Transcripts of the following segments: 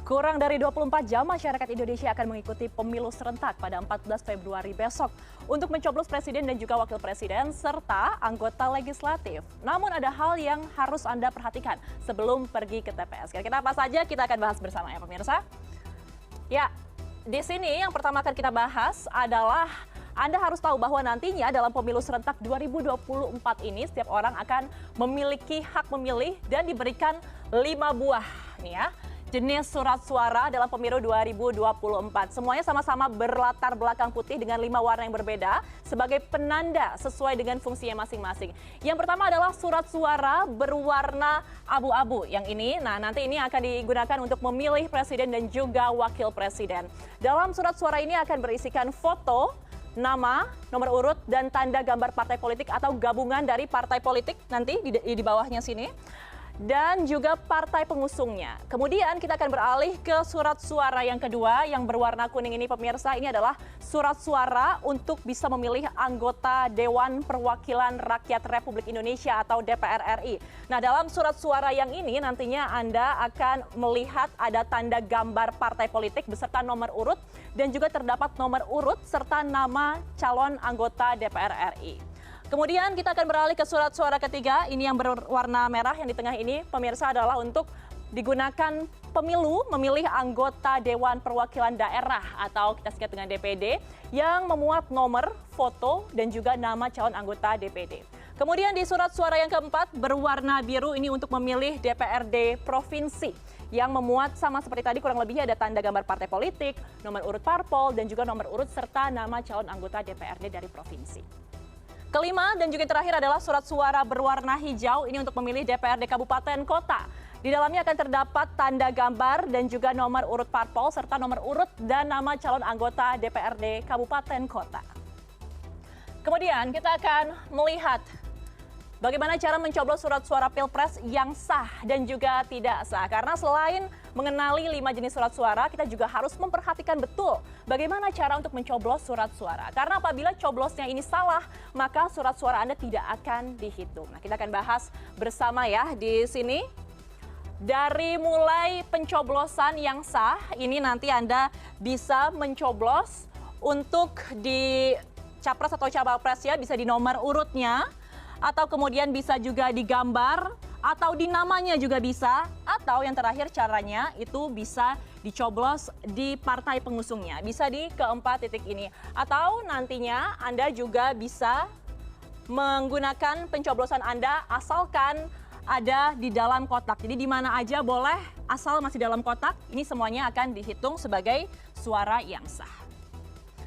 Kurang dari 24 jam masyarakat Indonesia akan mengikuti pemilu serentak pada 14 Februari besok untuk mencoblos presiden dan juga wakil presiden serta anggota legislatif. Namun ada hal yang harus Anda perhatikan sebelum pergi ke TPS. Kira-kira apa saja kita akan bahas bersama ya pemirsa. Ya, di sini yang pertama akan kita bahas adalah Anda harus tahu bahwa nantinya dalam pemilu serentak 2024 ini setiap orang akan memiliki hak memilih dan diberikan 5 buah nih ya, jenis surat suara dalam pemilu 2024. Semuanya sama-sama berlatar belakang putih dengan 5 warna yang berbeda sebagai penanda sesuai dengan fungsinya masing-masing. Yang pertama adalah surat suara berwarna abu-abu. Yang ini, nanti ini akan digunakan untuk memilih presiden dan juga wakil presiden. Dalam surat suara ini akan berisikan foto, nama, nomor urut, dan tanda gambar partai politik atau gabungan dari partai politik nanti di bawahnya sini. Dan juga partai pengusungnya. Kemudian kita akan beralih ke surat suara yang kedua yang berwarna kuning ini pemirsa. Ini adalah surat suara untuk bisa memilih anggota Dewan Perwakilan Rakyat Republik Indonesia atau DPR RI. Nah, dalam surat suara yang ini nantinya Anda akan melihat ada tanda gambar partai politik beserta nomor urut dan juga terdapat nomor urut serta nama calon anggota DPR RI. Kemudian kita akan beralih ke surat suara ketiga, ini yang berwarna merah yang di tengah ini, pemirsa, adalah untuk digunakan pemilu memilih anggota Dewan Perwakilan Daerah atau kita singkat dengan DPD yang memuat nomor, foto, dan juga nama calon anggota DPD. Kemudian di surat suara yang keempat berwarna biru ini untuk memilih DPRD Provinsi yang memuat sama seperti tadi kurang lebihnya ada tanda gambar partai politik, nomor urut parpol, dan juga nomor urut serta nama calon anggota DPRD dari provinsi. Kelima dan juga yang terakhir adalah surat suara berwarna hijau ini untuk memilih DPRD Kabupaten Kota. Di dalamnya akan terdapat tanda gambar dan juga nomor urut parpol serta nomor urut dan nama calon anggota DPRD Kabupaten Kota. Kemudian kita akan melihat bagaimana cara mencoblos surat suara Pilpres yang sah dan juga tidak sah. Karena selain mengenali 5 jenis surat suara, kita juga harus memperhatikan betul bagaimana cara untuk mencoblos surat suara. Karena apabila coblosnya ini salah, maka surat suara Anda tidak akan dihitung. Nah, kita akan bahas bersama ya di sini. Dari mulai pencoblosan yang sah, ini nanti Anda bisa mencoblos untuk di capres atau cawapres ya, bisa di nomor urutnya, atau kemudian bisa juga digambar, atau di namanya juga bisa, atau yang terakhir caranya itu bisa dicoblos di partai pengusungnya, bisa di keempat titik ini. Atau nantinya Anda juga bisa menggunakan pencoblosan Anda asalkan ada di dalam kotak. Jadi di mana aja boleh asal masih dalam kotak, ini semuanya akan dihitung sebagai suara yang sah.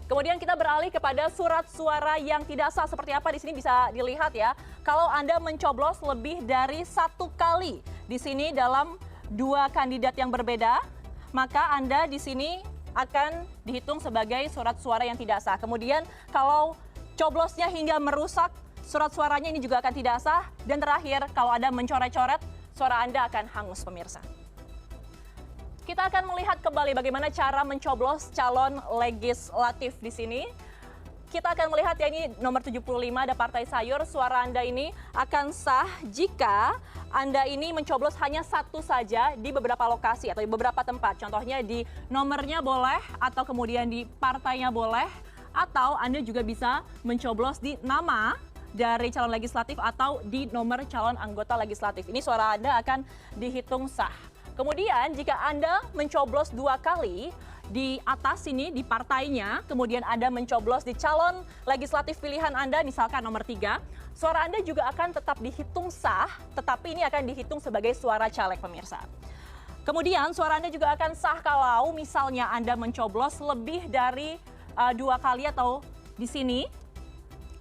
Kemudian kita beralih kepada surat suara yang tidak sah. Seperti apa di sini bisa dilihat ya. Kalau Anda mencoblos lebih dari 1 kali di sini dalam 2 kandidat yang berbeda, maka Anda di sini akan dihitung sebagai surat suara yang tidak sah. Kemudian kalau coblosnya hingga merusak, surat suaranya ini juga akan tidak sah. Dan terakhir, kalau Anda mencoret-coret, suara Anda akan hangus pemirsa. Kita akan melihat kembali bagaimana cara mencoblos calon legislatif di sini. Kita akan melihat ya, ini nomor 75 ada Partai Sayur. Suara Anda ini akan sah jika Anda ini mencoblos hanya 1 saja di beberapa lokasi atau di beberapa tempat. Contohnya di nomornya boleh, atau kemudian di partainya boleh, atau Anda juga bisa mencoblos di nama dari calon legislatif atau di nomor calon anggota legislatif. Ini suara Anda akan dihitung sah. Kemudian jika Anda mencoblos 2 kali di atas sini di partainya, kemudian Anda mencoblos di calon legislatif pilihan Anda, misalkan nomor 3, suara Anda juga akan tetap dihitung sah, tetapi ini akan dihitung sebagai suara caleg pemirsa. Kemudian suara Anda juga akan sah kalau misalnya Anda mencoblos lebih dari 2 kali atau di sini,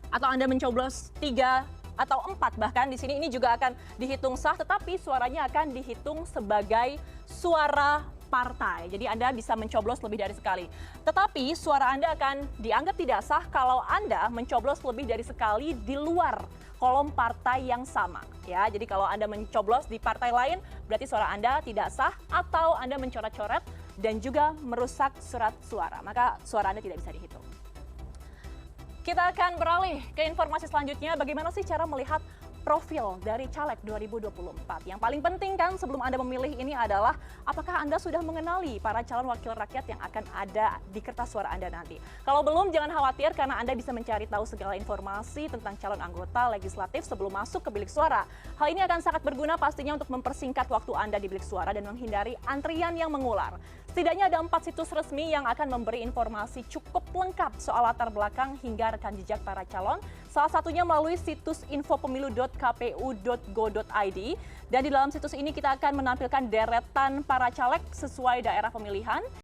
atau Anda mencoblos 3 atau 4 bahkan di sini, ini juga akan dihitung sah, tetapi suaranya akan dihitung sebagai suara partai. Jadi Anda bisa mencoblos lebih dari sekali. Tetapi suara Anda akan dianggap tidak sah kalau Anda mencoblos lebih dari sekali di luar kolom partai yang sama. Ya, jadi kalau Anda mencoblos di partai lain, berarti suara Anda tidak sah, atau Anda mencoret-coret dan juga merusak surat suara, maka suara Anda tidak bisa dihitung. Kita akan beralih ke informasi selanjutnya, bagaimana sih cara melihat profil dari caleg 2024. Yang paling penting kan sebelum Anda memilih ini adalah apakah Anda sudah mengenali para calon wakil rakyat yang akan ada di kertas suara Anda nanti. Kalau belum, jangan khawatir karena Anda bisa mencari tahu segala informasi tentang calon anggota legislatif sebelum masuk ke bilik suara. Hal ini akan sangat berguna pastinya untuk mempersingkat waktu Anda di bilik suara dan menghindari antrian yang mengular. Setidaknya ada 4 situs resmi yang akan memberi informasi cukup lengkap soal latar belakang hingga rekam jejak para calon. Salah satunya melalui situs infopemilu.kpu.go.id. Dan di dalam situs ini kita akan menampilkan deretan para caleg sesuai daerah pemilihan.